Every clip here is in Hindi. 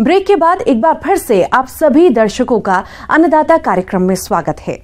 ब्रेक के बाद एक बार फिर से आप सभी दर्शकों का अन्नदाता कार्यक्रम में स्वागत है।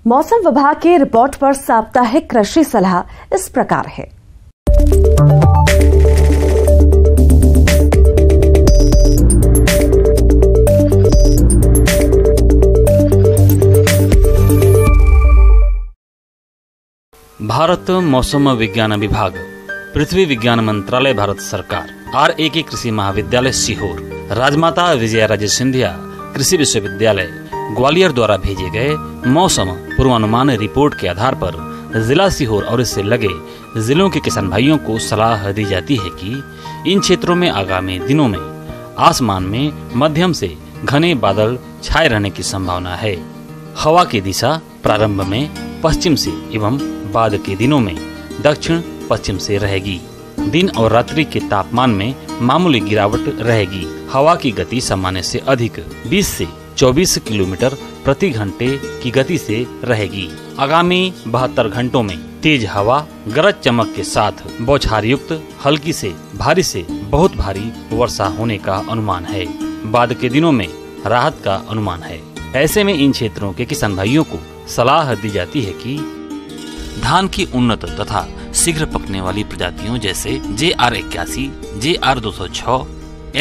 मौसम विभाग के रिपोर्ट पर साप्ताहिक कृषि सलाह इस प्रकार है। भारत मौसम विज्ञान विभाग, पृथ्वी विज्ञान मंत्रालय, भारत सरकार, RAK कृषि महाविद्यालय सीहोर, राजमाता विजयाराजे सिंधिया कृषि विश्वविद्यालय ग्वालियर द्वारा भेजे गए मौसम पूर्वानुमान रिपोर्ट के आधार पर जिला सीहोर और इससे लगे जिलों के किसान भाइयों को सलाह दी जाती है कि इन क्षेत्रों में आगामी दिनों में आसमान में मध्यम से घने बादल छाए रहने की संभावना है। हवा की दिशा प्रारंभ में पश्चिम से एवं बाद के दिनों में दक्षिण पश्चिम से रहेगी। दिन और रात्रि के तापमान में मामूली गिरावट रहेगी। हवा की गति सामान्य से अधिक 20 से 24 किलोमीटर प्रति घंटे की गति से रहेगी। आगामी 72 घंटों में तेज हवा, गरज चमक के साथ बौछार युक्त हल्की से बहुत भारी वर्षा होने का अनुमान है। बाद के दिनों में राहत का अनुमान है। ऐसे में इन क्षेत्रों के किसान भाइयों को सलाह दी जाती है कि धान की उन्नत तथा शीघ्र पकने वाली प्रजातियों जैसे JR 81, JR 206,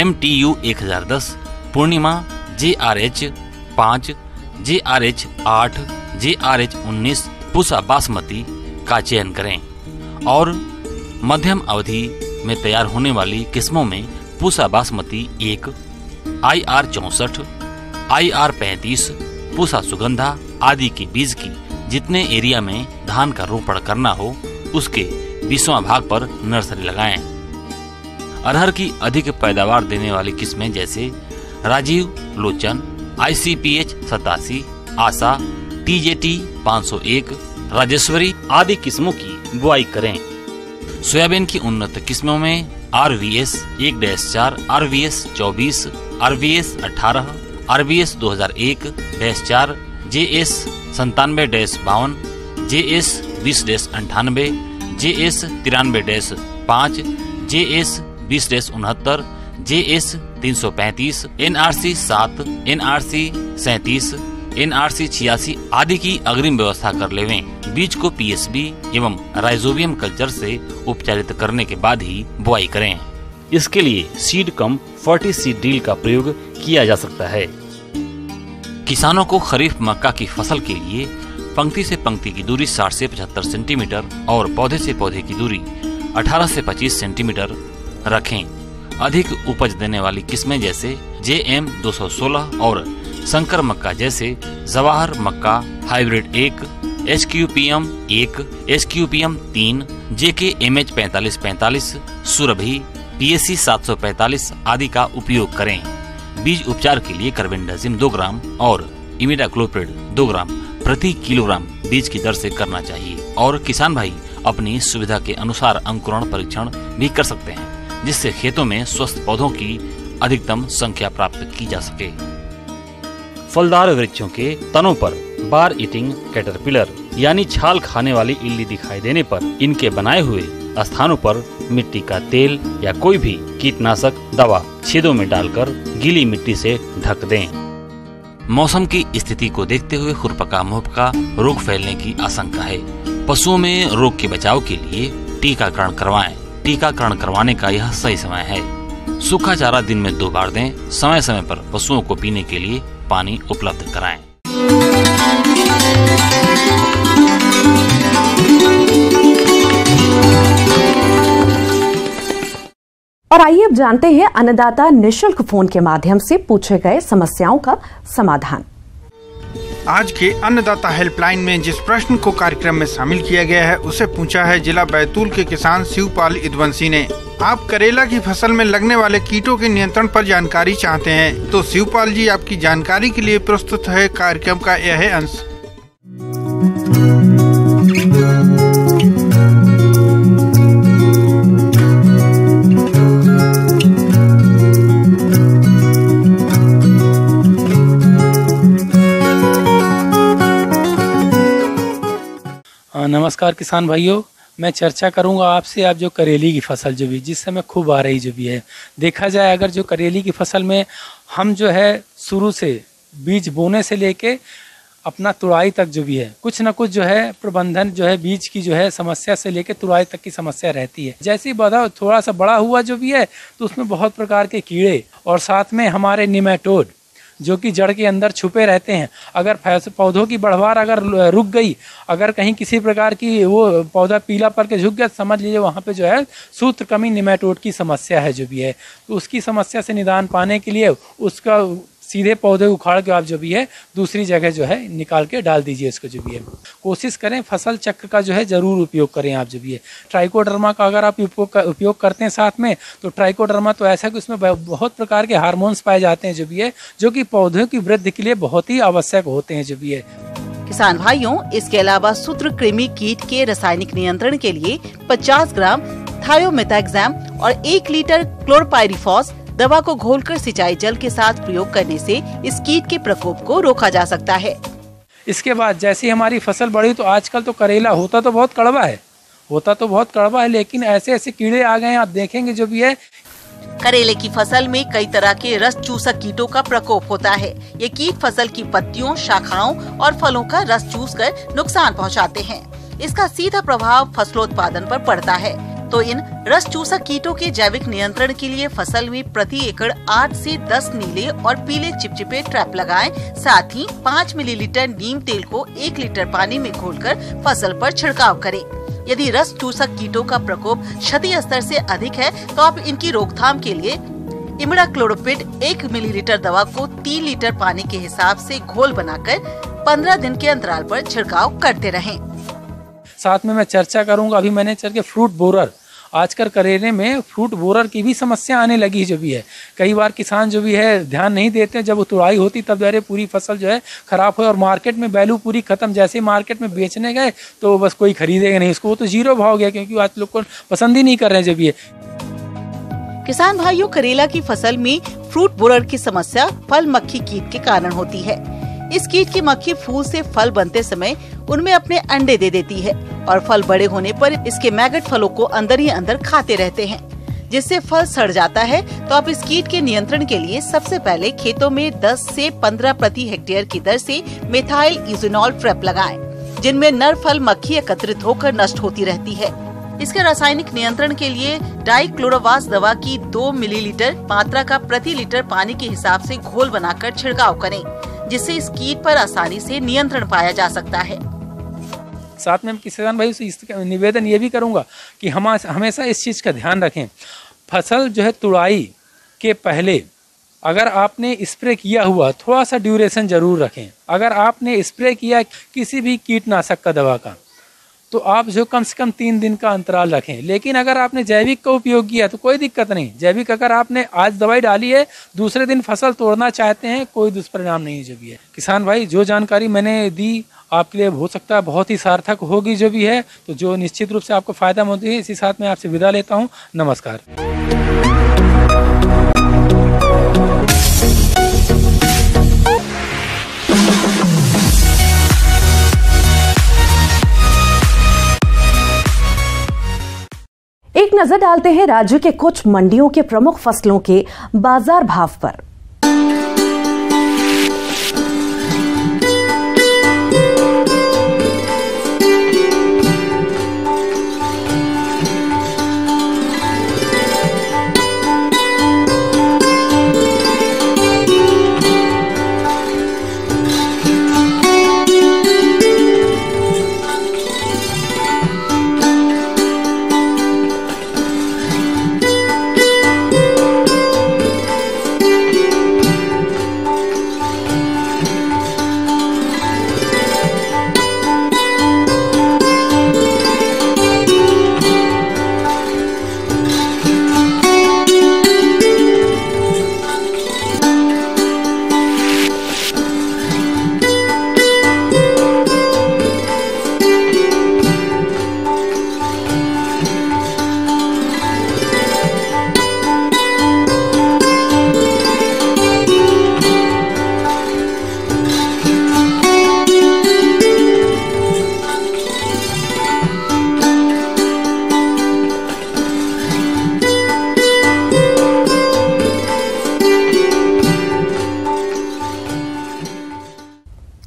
MTU 1010, पूर्णिमा, JRH 5, JRH 8, JRH 19, Pusa basmati का चयन करें और मध्यम अवधि में तैयार होने वाली किस्मों में पूसा बासमती 1, IR 64, IR 35, पूसा सुगंधा आदि के बीज की जितने एरिया में धान का रोपण करना हो उसके 20वां भाग पर नर्सरी लगाएं। अरहर की अधिक पैदावार देने वाली किस्में जैसे राजीव लोचन, ICPH 87, आशा, TJT 501, राजेश्वरी आदि किस्मों की बुआई करें। सोयाबीन की उन्नत किस्मों में RVS 1-4, RVS 24, RVS 18, RVS 2001-4, JS 97-52, JS 20-98, JS 93-5, JS 20-69, JS 335, NRC 7, NRC 37, NRC 86 आदि की अग्रिम व्यवस्था कर लेवें। बीज को PSB एवं राइजोबियम कल्चर से उपचारित करने के बाद ही बुआई करें। इसके लिए सीड कम 40 सीड ड्रिल का प्रयोग किया जा सकता है। किसानों को खरीफ मक्का की फसल के लिए पंक्ति से पंक्ति की दूरी 60 से 75 सेंटीमीटर और पौधे से पौधे की दूरी 18 से 25 सेंटीमीटर रखें। अधिक उपज देने वाली किस्में जैसे JM 216 और संकर मक्का जैसे जवाहर मक्का hybrid 1, SQPM 1, SQPM 3, JK MH 4545, Surabhi, PSC 745 आदि का उपयोग करें। बीज उपचार के लिए कार्बेंडाजिम 2 ग्राम और इमिडाक्लोप्रिड 2 ग्राम प्रति किलोग्राम बीज की दर से करना चाहिए और किसान भाई अपनी सुविधा के अनुसार अंकुरण परीक्षण भी कर सकते हैं, जिससे खेतों में स्वस्थ पौधों की अधिकतम संख्या प्राप्त की जा सके। फलदार वृक्षों के तनों पर बार ईटिंग कैटरपिलर यानी छाल खाने वाली इल्ली दिखाई देने पर इनके बनाए हुए स्थानों पर मिट्टी का तेल या कोई भी कीटनाशक दवा छेदों में डालकर गीली मिट्टी से ढक दें। मौसम की स्थिति को देखते हुए खुरपका मुहपका रोग फैलने की आशंका है। पशुओं में रोग के बचाव के लिए टीकाकरण करवाएं। टीकाकरण करवाने का यह सही समय है। सूखा चारा दिन में 2 बार दें। समय समय पर पशुओं को पीने के लिए पानी उपलब्ध कराएं। और आइए अब जानते हैं अन्नदाता निशुल्क फोन के माध्यम से पूछे गए समस्याओं का समाधान। आज के अन्नदाता हेल्पलाइन में जिस प्रश्न को कार्यक्रम में शामिल किया गया है उसे पूछा है जिला बैतूल के किसान शिवपाल इदवंशी ने। आप करेला की फसल में लगने वाले कीटों के नियंत्रण पर जानकारी चाहते हैं तो शिवपाल जी आपकी जानकारी के लिए प्रस्तुत है कार्यक्रम का यह अंश। नमस्कार किसान भाइयों, मैं चर्चा करूंगा आपसे आप जो करेली की फसल जो भी जिस समय खूब आ रही जो भी है, देखा जाए अगर जो करेली की फसल में हम जो है शुरू से बीज बोने से लेके अपना तुड़ाई तक जो भी है कुछ ना कुछ जो है प्रबंधन जो है बीज की जो है समस्या से लेके तुड़ाई तक की समस्या रहती है। जैसे ही पौधा थोड़ा सा बड़ा हुआ जो भी है तो उसमें बहुत प्रकार के कीड़े और साथ में हमारे निमेटोड जो कि जड़ के अंदर छुपे रहते हैं। अगर पौधों की बढ़वार अगर रुक गई, अगर कहीं किसी प्रकार की वो पौधा पीला पड़ के झुक गया, समझ लीजिए वहाँ पे जो है सूत्र कमी निमेटोड की समस्या है जो भी है। तो उसकी समस्या से निदान पाने के लिए उसका सीधे पौधे उखाड़ के आप जो भी है दूसरी जगह जो है निकाल के डाल दीजिए इसको जो भी है। कोशिश करें फसल चक्र का जो है ज़रूर उपयोग करें आप जो भी है। ट्राइकोडर्मा का अगर आप उपयोग करते हैं साथ में, तो ट्राइकोडर्मा तो ऐसा कि उसमें बहुत प्रकार के हार्मोन्स पाए जाते हैं जो भी है, जो कि पौधों की वृद्धि के लिए बहुत ही आवश्यक होते हैं जो भी है। किसान भाइयों, इसके अलावा सूत्रकृमि कीट के रासायनिक नियंत्रण के लिए 50 ग्राम थायोमेथाक्साम और 1 लीटर क्लोरपाइरिफॉस दवा को घोलकर सिंचाई जल के साथ प्रयोग करने से इस कीट के प्रकोप को रोका जा सकता है। इसके बाद जैसे हमारी फसल बढ़ी तो आजकल तो करेला होता तो बहुत कड़वा है, लेकिन ऐसे ऐसे कीड़े आ गए हैं, आप देखेंगे जो भी है। करेले की फसल में कई तरह के रस चूसक कीटों का प्रकोप होता है। ये कीट फसल की पत्तियों, शाखाओं और फलों का रस चूसकर नुकसान पहुंचाते हैं। इसका सीधा प्रभाव फसलोत्पादन पर पड़ता है। तो इन रस चूसक कीटों के जैविक नियंत्रण के लिए फसल में प्रति एकड़ 8 से 10 नीले और पीले चिपचिपे ट्रैप लगाएं। साथ ही 5 मिलीलीटर नीम तेल को 1 लीटर पानी में घोलकर फसल पर छिड़काव करें। यदि रस चूसक कीटों का प्रकोप क्षति स्तर से अधिक है तो आप इनकी रोकथाम के लिए इमिडाक्लोप्रिड 1 मिलीलीटर दवा को 3 लीटर पानी के हिसाब से घोल बनाकर 15 दिन के अंतराल पर छिड़काव करते रहें। साथ में मैं चर्चा करूंगा, अभी मैंने चल के फ्रूट बोरर, आजकल करेले में फ्रूट बोरर की भी समस्या आने लगी जो भी है। कई बार किसान जो भी है ध्यान नहीं देते, जब वो तुड़ाई होती तब जारे पूरी फसल जो है खराब हो और मार्केट में वैल्यू पूरी खत्म। जैसे मार्केट में बेचने गए तो बस कोई खरीदेगा नहीं उसको, वो तो जीरो भाव गया, क्योंकि आज लोग को पसंद ही नहीं कर रहे जो भी है। किसान भाइयों, करेला की फसल में फ्रूट बोरर की समस्या फल मक्खी कीट के कारण होती है। इस कीट की मक्खी फूल से फल बनते समय उनमें अपने अंडे दे देती है और फल बड़े होने पर इसके मैगट फलों को अंदर ही अंदर खाते रहते हैं, जिससे फल सड़ जाता है। तो आप इस कीट के नियंत्रण के लिए सबसे पहले खेतों में 10 से 15 प्रति हेक्टेयर की दर से मेथाइल इथेनॉल ट्रैप लगाएं, जिनमें नर फल मक्खी एकत्रित होकर नष्ट होती रहती है। इसके रासायनिक नियंत्रण के लिए डाइक्लोरोवास दवा की 2 मिलीलीटर मात्रा का प्रति लीटर पानी के हिसाब से घोल बनाकर छिड़काव करें, जिससे इस कीट पर आसानी से नियंत्रण पाया जा सकता है। साथ में किसान भाई से निवेदन ये भी करूंगा कि हम हमेशा इस चीज़ का ध्यान रखें, फसल जो है तुड़ाई के पहले अगर आपने स्प्रे किया हुआ थोड़ा सा ड्यूरेशन जरूर रखें। अगर आपने स्प्रे किया किसी भी कीटनाशक का दवा का तो आप जो कम से कम 3 दिन का अंतराल रखें। लेकिन अगर आपने जैविक का उपयोग किया तो कोई दिक्कत नहीं। जैविक अगर आपने आज दवाई डाली है, दूसरे दिन फसल तोड़ना चाहते हैं, कोई दुष्परिणाम नहीं जो भी है। किसान भाई, जो जानकारी मैंने दी आपके लिए हो सकता है बहुत ही सार्थक होगी जो भी है, तो जो निश्चित रूप से आपको फायदा होती है। इसी साथ में आपसे विदा लेता हूँ। नमस्कार। एक नजर डालते हैं राज्य के कुछ मंडियों के प्रमुख फसलों के बाजार भाव पर।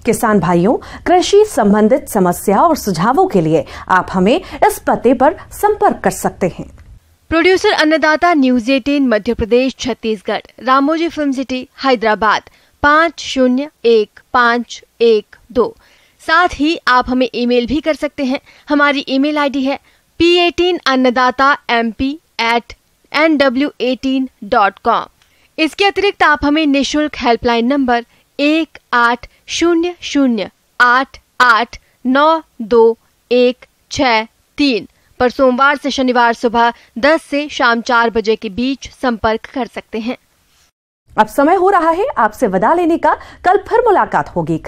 किसान भाइयों, कृषि संबंधित समस्या और सुझावों के लिए आप हमें इस पते पर संपर्क कर सकते हैं। प्रोड्यूसर अन्नदाता news 18 Madhya Pradesh Chhattisgarh, Ramoji film city Hyderabad 501-512। साथ ही आप हमें ईमेल भी कर सकते हैं। हमारी ईमेल आईडी है p18annadatamp@nw18.com। इसके अतिरिक्त आप हमें निःशुल्क हेल्पलाइन नंबर 1800-8892-163 पर सोमवार से शनिवार सुबह 10 से शाम 4 बजे के बीच संपर्क कर सकते हैं। अब समय हो रहा है आपसे विदा लेने का। कल फिर मुलाकात होगी।